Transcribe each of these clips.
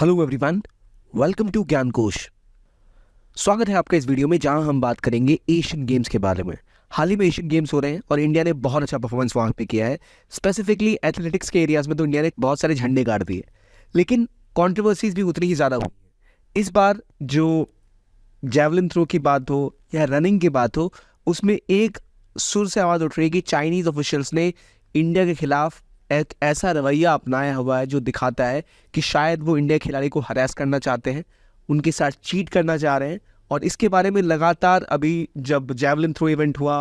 Hello everyone, welcome to ज्ञान कोश। स्वागत है आपका इस वीडियो में जहां हम बात करेंगे एशियन गेम्स के बारे में। हाल ही में एशियन गेम्स हो रहे हैं और इंडिया ने बहुत अच्छा परफॉर्मेंस वहां पे किया है। स्पेसिफिकली एथलेटिक्स के एरियाज में तो इंडिया ने बहुत सारे झंडे गाड़ दिए, लेकिन कंट्रोवर्सीज भी उतनी ही ज़्यादा हुई। इस बार जो जैवलिन थ्रो की बात हो या रनिंग की बात हो, उसमें एक सुर से आवाज़ उठ रही है कि चाइनीज़ ऑफिशियल्स ने इंडिया के खिलाफ एक ऐसा रवैया अपनाया हुआ है जो दिखाता है कि शायद वो इंडिया खिलाड़ी को हरास करना चाहते हैं, उनके साथ चीट करना चाह रहे हैं। और इसके बारे में लगातार अभी जब जैवलिन थ्रो इवेंट हुआ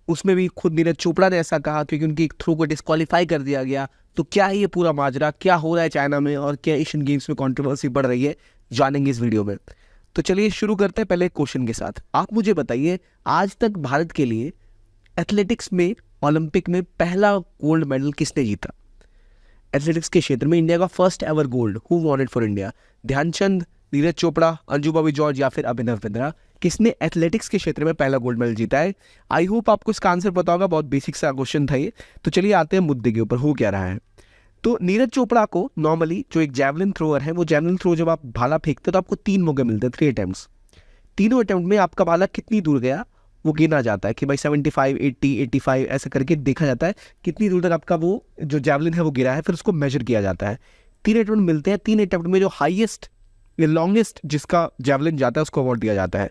उसमें भी खुद नीरज चोपड़ा ने ऐसा कहा, क्योंकि उनकी थ्रो को डिस्क्वालीफाई कर दिया गया। तो क्या है ये पूरा माजरा, क्या हो रहा है चाइना में और क्या एशियन गेम्स में कंट्रोवर्सी बढ़ रही है, जानेंगे इस वीडियो में। तो चलिए शुरू करते हैं पहले क्वेश्चन के साथ। आप मुझे बताइए, आज तक भारत के लिए एथलेटिक्स में ओलंपिक में पहला गोल्ड मेडल किसने जीता? एथलेटिक्स के क्षेत्र में इंडिया का first ever gold, who won it for India? Dhyanchand, Neeraj Chopra, Anju Bobby George या फिर अभिनव बिंद्रा? किसने एथलेटिक्स के क्षेत्र में पहला गोल्ड मेडल जीता है? आई होप आपको इसका आंसर पता होगा, बहुत बेसिक सा क्वेश्चन था ये। तो चलिए आते हैं मुद्दे के ऊपर, हो क्या रहा है। तो नीरज चोपड़ा को नॉर्मली जो एक जैवलिन थ्रोअर है, वो जैवलिन थ्रो जब आप भाला फेंकते हो तो आपको 3 मौके मिलते हैं, 3 अटेम्प्ट्स। तीनों अटेम्प्ट में आपका भाला कितनी दूर गया वो गिना जाता है कि भाई 75, 80, 85 ऐसे करके देखा जाता है कितनी दूर तक आपका वो जो जैवलिन है वो गिरा है, फिर उसको मेजर किया जाता है। 3 अटेम्प्ट मिलते हैं, 3 अटेम्प्ट में जो हाईएस्ट या लॉन्गेस्ट जिसका जैवलिन जाता है उसको अवार्ड दिया जाता है।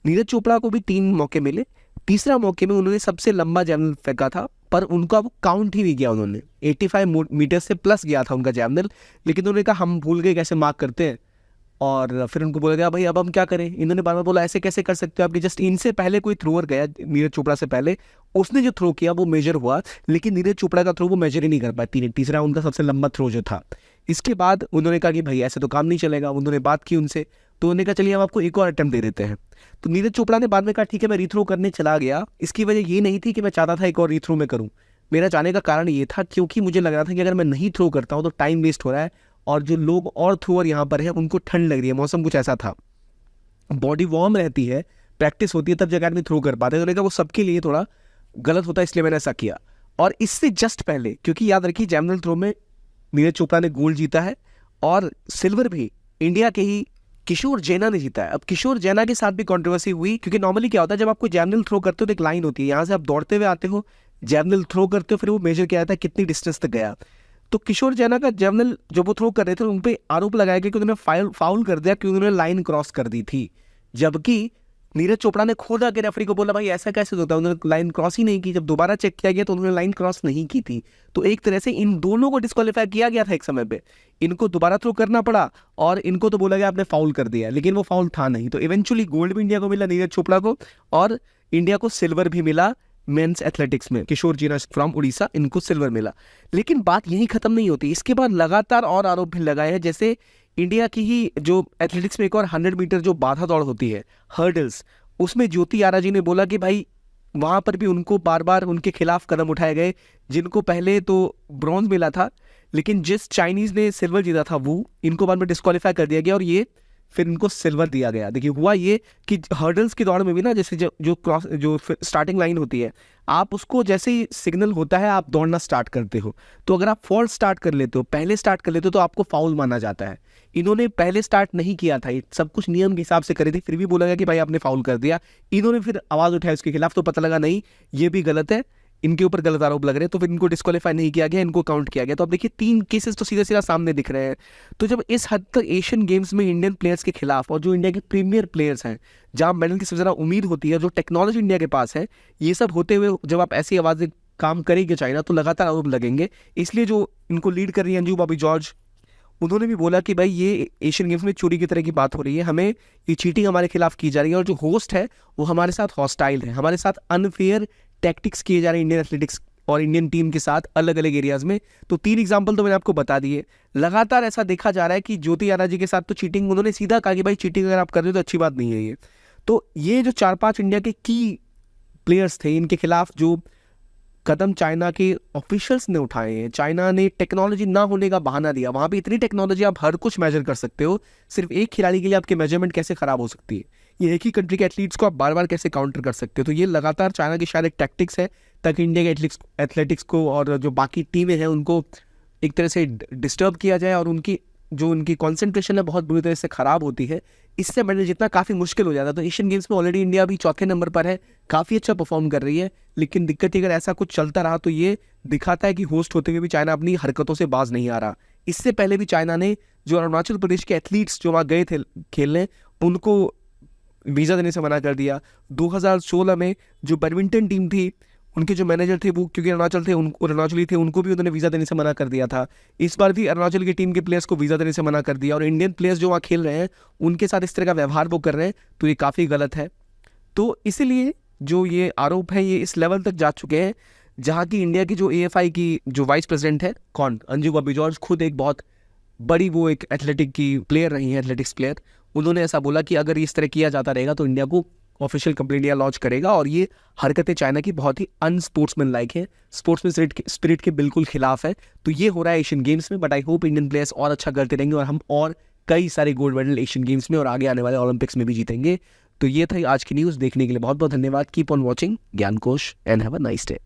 नीरज चोपड़ा को भी 3 मौके मिले। तीसरा मौके में उन्होंने सबसे लंबा जैवलिन फेंका था, पर उनका वो काउंट ही नहीं किया उन्होंने। 85 मीटर से प्लस गया था उनका जैवलिन, लेकिन उन्होंने कहा हम भूल गए कैसे मार्क करते हैं। और फिर उनको बोला गया भाई अब हम क्या करें। इन्होंने बार बार बोला ऐसे कैसे कर सकते हो आपकी, जस्ट इनसे पहले कोई थ्रोअर गया नीरज चोपड़ा से पहले, उसने जो थ्रो किया वो मेजर हुआ, लेकिन नीरज चोपड़ा का थ्रो वो मेजर ही नहीं कर पाया। तीसरा उनका सबसे लंबा थ्रो जो था। इसके बाद उन्होंने कहा कि भाई ऐसे तो काम नहीं चलेगा। उन्होंने बात की उनसे, तो उन्होंने कहा चलिए हम आपको एक और अटेम्प्ट दे देते हैं। तो नीरज चोपड़ा ने बाद में कहा ठीक है मैं रीथ्रो करने चला गया। इसकी वजह ये नहीं थी कि मैं चाहता था एक और रीथ्रो में करूँ, मेरा जाने का कारण ये था क्योंकि मुझे लग रहा था कि अगर मैं नहीं थ्रो करता हूँ तो टाइम वेस्ट हो रहा है, और जो लोग और थ्रोअर यहाँ पर है उनको ठंड लग रही है, मौसम कुछ ऐसा था, बॉडी वार्म रहती है, प्रैक्टिस होती है तब जगह आदमी थ्रो कर पाते हैं। तो वो सबके लिए थोड़ा गलत होता है, इसलिए मैंने ऐसा किया। और इससे जस्ट पहले, क्योंकि याद रखिए जैवलिन थ्रो में नीरज चोपड़ा ने गोल्ड जीता है और सिल्वर भी इंडिया के ही किशोर जैना ने जीता है। अब किशोर जैना के साथ भी कंट्रोवर्सी हुई, क्योंकि नॉर्मली क्या होता है जब आप कोई जैवलिन थ्रो करते हो तो एक लाइन होती है, यहाँ से आप दौड़ते हुए आते हो, जैवलिन थ्रो करते हो, फिर वो मेजर किया जाता है कितनी डिस्टेंस तक गया। तो किशोर जैना का जैवलिन जो वो थ्रो कर रहे थे उन पे आरोप लगाया गया कि उन्होंने फाउल कर दिया क्योंकि उन्होंने लाइन क्रॉस कर दी थी, जबकि नीरज चोपड़ा ने खुद आके रेफरी को बोला भाई ऐसा कैसे होता है, उन्होंने लाइन क्रॉस ही नहीं की। जब दोबारा चेक किया गया तो उन्होंने लाइन क्रॉस नहीं की थी। तो एक तरह से इन दोनों को डिस्क्वालीफाई किया गया था एक समय पे, इनको दोबारा थ्रो करना पड़ा और इनको तो बोला गया आपने फाउल कर दिया, लेकिन वो फाउल था नहीं। तो इवेंचुअली गोल्ड भी इंडिया को मिला नीरज चोपड़ा को, और इंडिया को सिल्वर भी मिला मेंस एथलेटिक्स में। किशोर जीना फ्रॉम उड़ीसा, इनको सिल्वर मिला। लेकिन बात यही खत्म नहीं होती, इसके बाद लगातार और आरोप भी लगाए हैं। जैसे इंडिया की ही जो एथलेटिक्स में एक और 100 मीटर जो बाधा दौड़ होती है, हर्डल्स, उसमें ज्योति आरा जी ने बोला कि भाई वहाँ पर भी उनको बार बार उनके खिलाफ कदम उठाए गए, जिनको पहले तो ब्रॉन्ज मिला था, लेकिन जिस चाइनीज़ ने सिल्वर जीता था वो इनको बाद में डिस्क्वालीफाई कर दिया गया और ये फिर इनको सिल्वर दिया गया। देखिए हुआ ये कि हर्डल्स की दौड़ में भी ना, जैसे जो स्टार्टिंग लाइन होती है, आप उसको जैसे ही सिग्नल होता है आप दौड़ना स्टार्ट करते हो, तो अगर आप फॉल्स स्टार्ट कर लेते हो, पहले स्टार्ट कर लेते हो, तो आपको फाउल माना जाता है। इन्होंने पहले स्टार्ट नहीं किया था, ये सब कुछ नियम के हिसाब से करे थे, फिर भी बोला गया कि भाई आपने फाउल कर दिया। इन्होंने फिर आवाज़ उठाई उसके खिलाफ, तो पता लगा नहीं ये भी गलत है, इनके ऊपर गलत आरोप लग रहे हैं, तो फिर इनको डिस्क्वालीफाई नहीं किया गया, इनको काउंट किया गया। तो अब देखिए 3 केसेस तो सीधा सीधा सामने दिख रहे हैं। तो जब इस हद तक एशियन गेम्स में इंडियन प्लेयर्स के खिलाफ, और जो इंडिया के प्रीमियर प्लेयर्स हैं, जहां मेडल की सबसे ज़्यादा उम्मीद होती है, जो टेक्नोलॉजी इंडिया के पास है, ये सब होते हुए जब आप ऐसी आवाज़ें काम करेंगे चाइना, तो लगातार आरोप लगेंगे। इसलिए जो इनको लीड कर रही है अंजू बॉबी जॉर्ज, उन्होंने भी बोला कि भाई ये एशियन गेम्स में चोरी की तरह की बात हो रही है, हमें ये चीटिंग हमारे खिलाफ की जा रही है, और जो होस्ट है वो हमारे साथ हॉस्टाइल है, हमारे साथ अनफेयर टैक्टिक्स किए जा रहे हैं इंडियन एथलेटिक्स और इंडियन टीम के साथ अलग अलग एरियाज में। तो 3 एग्जाम्पल तो मैंने आपको बता दिए। लगातार ऐसा देखा जा रहा है कि ज्योति आरा जी के साथ तो चीटिंग, उन्होंने सीधा कहा कि भाई चीटिंग अगर आप कर रहे हो तो अच्छी बात नहीं है ये। तो ये जो 4-5 इंडिया के की प्लेयर्स थे, इनके खिलाफ जो कदम चाइना के ऑफिशियल्स ने उठाए हैं, चाइना ने टेक्नोलॉजी ना होने का बहाना दिया। वहाँ पे इतनी टेक्नोलॉजी, आप हर कुछ मेजर कर सकते हो, सिर्फ एक खिलाड़ी के लिए आपकी मेजरमेंट कैसे खराब हो सकती है, ये एक ही कंट्री के एथलीट्स को आप बार बार कैसे काउंटर कर सकते हो। तो ये लगातार चाइना की शायद एक टैक्टिक्स है, ताकि इंडिया के एथलेटिक्स को और जो बाकी टीमें हैं उनको एक तरह से डिस्टर्ब किया जाए और उनकी जो उनकी कॉन्सेंट्रेशन है बहुत बुरी तरह से ख़राब होती है, इससे मेडल जीतना काफ़ी मुश्किल हो जाता है। तो एशियन गेम्स में ऑलरेडी इंडिया अभी चौथे नंबर पर है, काफ़ी अच्छा परफॉर्म कर रही है, लेकिन दिक्कत ये अगर ऐसा कुछ चलता रहा तो ये दिखाता है कि होस्ट होते हुए भी चाइना अपनी हरकतों से बाज नहीं आ रहा। इससे पहले भी चाइना ने जो अरुणाचल प्रदेश के एथलीट्स जो वहाँ गए थे खेलने, उनको वीज़ा देने से मना कर दिया। 2016 में जो बैडमिंटन टीम थी, उनके जो मैनेजर थे वो क्योंकि अरुणाचली थे, उनको भी उन्होंने वीज़ा देने से मना कर दिया था। इस बार भी अरुणाचल की टीम के प्लेयर्स को वीज़ा देने से मना कर दिया, और इंडियन प्लेयर्स जो वहाँ खेल रहे हैं उनके साथ इस तरह का व्यवहार वो कर रहे हैं, तो ये काफ़ी गलत है। तो इसीलिए जो ये आरोप है ये इस लेवल तक जा चुके हैं जहाँ की इंडिया की जो AFI की जो वाइस प्रेसिडेंट है, अंजू बॉबी जॉर्ज, खुद एक बहुत बड़ी वो एक एथलेटिक की प्लेयर रही है, एथलेटिक्स प्लेयर, उन्होंने ऐसा बोला कि अगर इस तरह किया जाता रहेगा तो इंडिया को ऑफिशियल कंप्लेंट इंडिया लॉन्च करेगा, और ये हरकतें चाइना की बहुत ही अनस्पोर्ट्समैन लाइक है, स्पोर्ट्समैन स्पिरिट के बिल्कुल खिलाफ है। तो ये हो रहा है एशियन गेम्स में, but I hope Indian players और अच्छा करते रहेंगे और हम और कई सारे गोल्ड मेडल एशियन गेम्स में और आगे आने वाले ओलंपिक्स में भी जीतेंगे। तो ये था आज की न्यूज़। देखने के लिए बहुत बहुत धन्यवाद। Keep on watching Gyankosh and have a nice day.